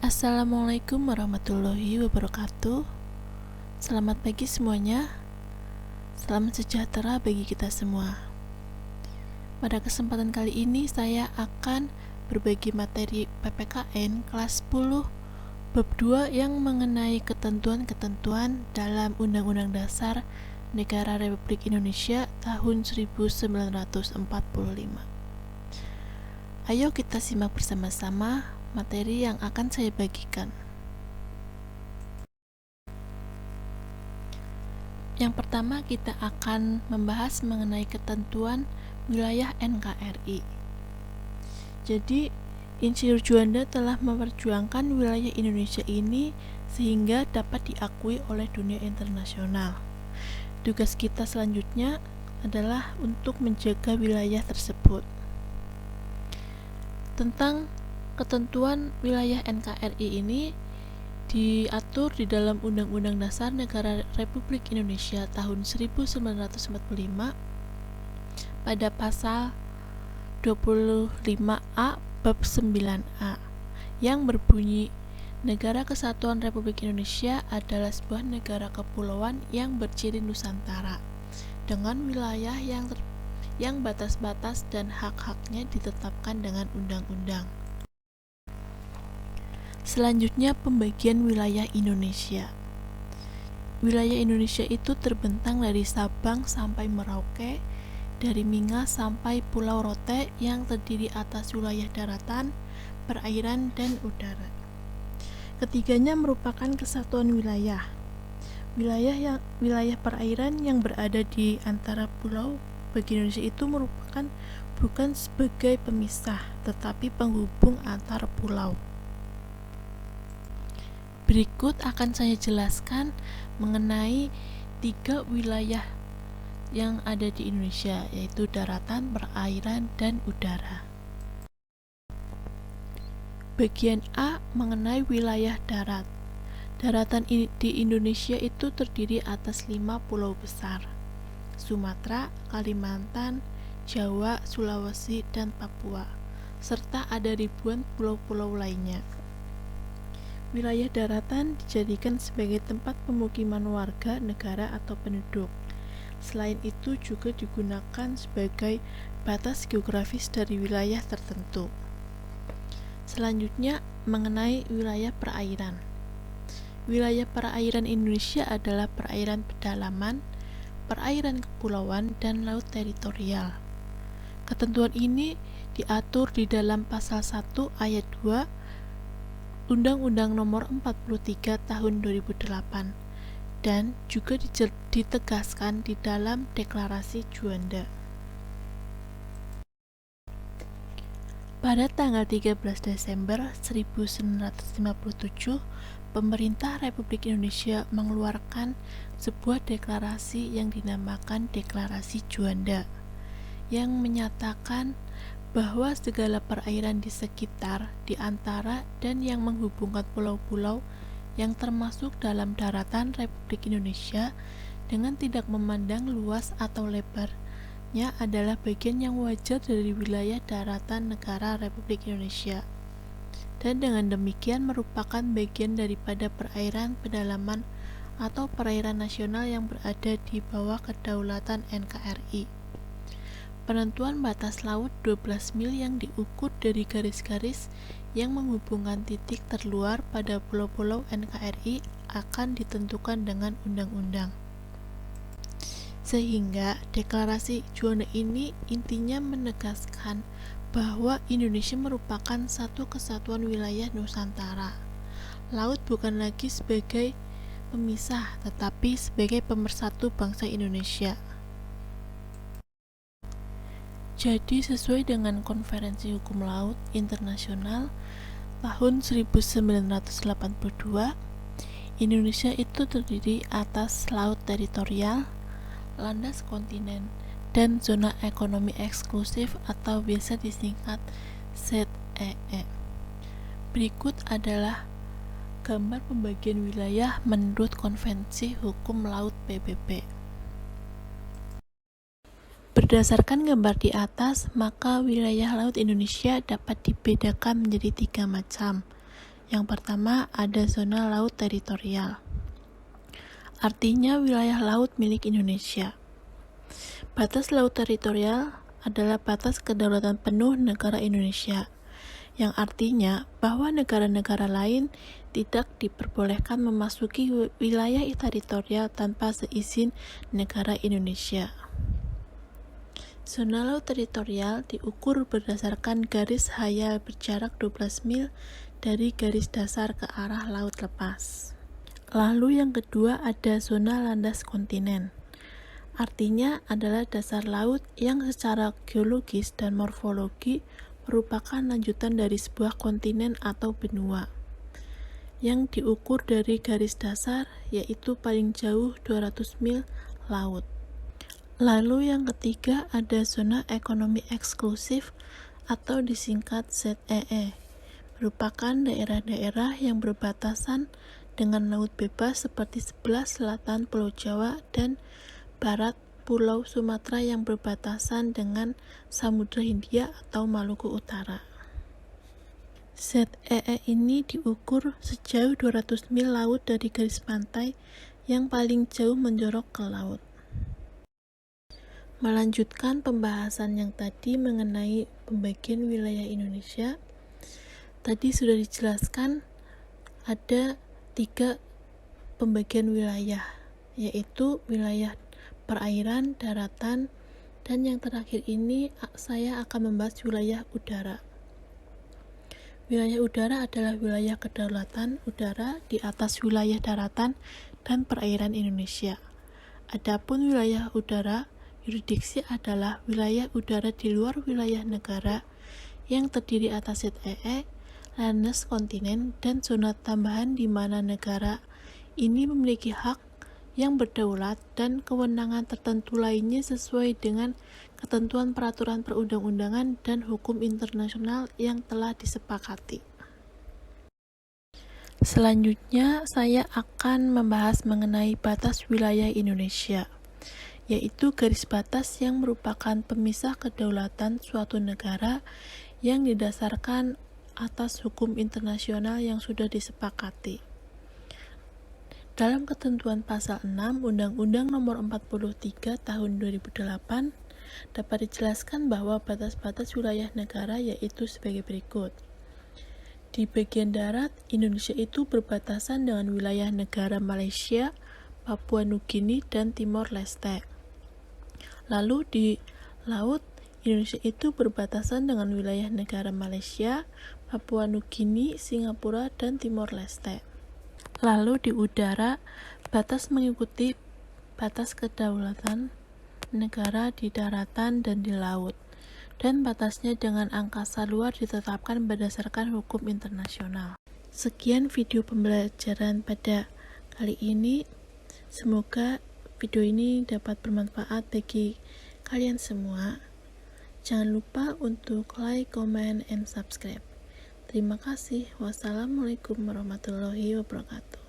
Assalamualaikum warahmatullahi wabarakatuh. Selamat pagi semuanya. Salam sejahtera bagi kita semua. Pada kesempatan kali ini saya akan berbagi materi PPKN kelas 10 bab 2 yang mengenai ketentuan-ketentuan dalam Undang-Undang Dasar Negara Republik Indonesia tahun 1945. Ayo kita simak bersama-sama materi yang akan saya bagikan. Yang pertama, kita akan membahas mengenai ketentuan wilayah NKRI. Jadi, Insinyur Juanda telah memperjuangkan wilayah Indonesia ini sehingga dapat diakui oleh dunia internasional. Tugas kita selanjutnya adalah untuk menjaga wilayah tersebut. Tentang ketentuan wilayah NKRI ini diatur di dalam Undang-Undang Dasar Negara Republik Indonesia tahun 1945 pada pasal 25A bab 9A yang berbunyi, Negara Kesatuan Republik Indonesia adalah sebuah negara kepulauan yang berciri Nusantara dengan wilayah yang batas-batas dan hak-haknya ditetapkan dengan undang-undang. Selanjutnya, pembagian wilayah Indonesia. Wilayah Indonesia itu terbentang dari Sabang sampai Merauke, dari Mingas sampai Pulau Rote yang terdiri atas wilayah daratan, perairan, dan udara. Ketiganya merupakan kesatuan wilayah. Wilayah perairan yang berada di antara pulau bagi Indonesia itu merupakan bukan sebagai pemisah, tetapi penghubung antar pulau. Berikut akan saya jelaskan mengenai 3 wilayah yang ada di Indonesia, yaitu daratan, perairan, dan udara. Bagian A mengenai wilayah darat. Daratan di Indonesia itu terdiri atas 5 pulau besar: Sumatera, Kalimantan, Jawa, Sulawesi, dan Papua, serta ada ribuan pulau-pulau lainnya. Wilayah daratan dijadikan sebagai tempat pemukiman warga negara atau penduduk. Selain itu juga digunakan sebagai batas geografis dari wilayah tertentu. Selanjutnya mengenai wilayah perairan. Wilayah perairan Indonesia adalah perairan pedalaman, perairan kepulauan, dan laut teritorial. Ketentuan ini diatur di dalam pasal 1 ayat 2 Undang-Undang Nomor 43 Tahun 2008 dan juga ditegaskan di dalam Deklarasi Juanda. Pada tanggal 13 Desember 1957, pemerintah Republik Indonesia mengeluarkan sebuah deklarasi yang dinamakan Deklarasi Juanda yang menyatakan bahwa segala perairan di sekitar, di antara, dan yang menghubungkan pulau-pulau yang termasuk dalam daratan Republik Indonesia dengan tidak memandang luas atau lebarnya adalah bagian yang wajar dari wilayah daratan negara Republik Indonesia, dan dengan demikian merupakan bagian daripada perairan pedalaman atau perairan nasional yang berada di bawah kedaulatan NKRI. Penentuan batas laut 12 mil yang diukur dari garis-garis yang menghubungkan titik terluar pada pulau-pulau NKRI akan ditentukan dengan undang-undang. Sehingga deklarasi Juanda ini intinya menegaskan bahwa Indonesia merupakan satu kesatuan wilayah Nusantara. Laut bukan lagi sebagai pemisah, tetapi sebagai pemersatu bangsa Indonesia. Jadi sesuai dengan Konferensi Hukum Laut Internasional tahun 1982, Indonesia itu terdiri atas laut teritorial, landas kontinen, dan zona ekonomi eksklusif atau biasa disingkat ZEE. Berikut adalah gambar pembagian wilayah menurut Konvensi Hukum Laut PBB. Berdasarkan gambar di atas, maka wilayah laut Indonesia dapat dibedakan menjadi 3 macam, Yang pertama ada zona laut teritorial. Artinya wilayah laut milik Indonesia. Batas laut teritorial adalah batas kedaulatan penuh negara Indonesia, yang artinya bahwa negara-negara lain tidak diperbolehkan memasuki wilayah teritorial tanpa seizin negara Indonesia. Zona laut teritorial diukur berdasarkan garis hayal berjarak 12 mil dari garis dasar ke arah laut lepas. Lalu yang kedua ada zona landas kontinen. Artinya adalah dasar laut yang secara geologis dan morfologi merupakan lanjutan dari sebuah kontinen atau benua yang diukur dari garis dasar, yaitu paling jauh 200 mil laut. Lalu yang ketiga ada zona ekonomi eksklusif atau disingkat ZEE, merupakan daerah-daerah yang berbatasan dengan laut bebas seperti sebelah selatan Pulau Jawa dan barat Pulau Sumatera yang berbatasan dengan Samudra Hindia atau Maluku Utara. ZEE ini diukur sejauh 200 mil laut dari garis pantai yang paling jauh menjorok ke laut. Melanjutkan pembahasan yang tadi mengenai pembagian wilayah Indonesia, tadi sudah dijelaskan ada 3 pembagian wilayah, yaitu wilayah perairan, daratan, dan yang terakhir ini saya akan membahas wilayah udara. Wilayah udara adalah wilayah kedaulatan udara di atas wilayah daratan dan perairan Indonesia. Adapun wilayah udara, yurisdiksi adalah wilayah udara di luar wilayah negara yang terdiri atas ZEE, landas kontinen, dan zona tambahan di mana negara ini memiliki hak yang berdaulat dan kewenangan tertentu lainnya sesuai dengan ketentuan peraturan perundang-undangan dan hukum internasional yang telah disepakati. Selanjutnya, saya akan membahas mengenai batas wilayah Indonesia, yaitu garis batas yang merupakan pemisah kedaulatan suatu negara yang didasarkan atas hukum internasional yang sudah disepakati. Dalam ketentuan pasal 6 Undang-Undang Nomor 43 Tahun 2008 dapat dijelaskan bahwa batas-batas wilayah negara yaitu sebagai berikut. Di bagian darat, Indonesia itu berbatasan dengan wilayah negara Malaysia, Papua Nugini, dan Timor Leste. Lalu di laut, Indonesia itu berbatasan dengan wilayah negara Malaysia, Papua Nugini, Singapura, dan Timor Leste. Lalu di udara, batas mengikuti batas kedaulatan negara di daratan dan di laut, dan batasnya dengan angkasa luar ditetapkan berdasarkan hukum internasional. Sekian video pembelajaran pada kali ini. Semoga video ini dapat bermanfaat bagi kalian semua. Jangan lupa untuk like, comment, and subscribe. Terima kasih. Wassalamualaikum warahmatullahi wabarakatuh.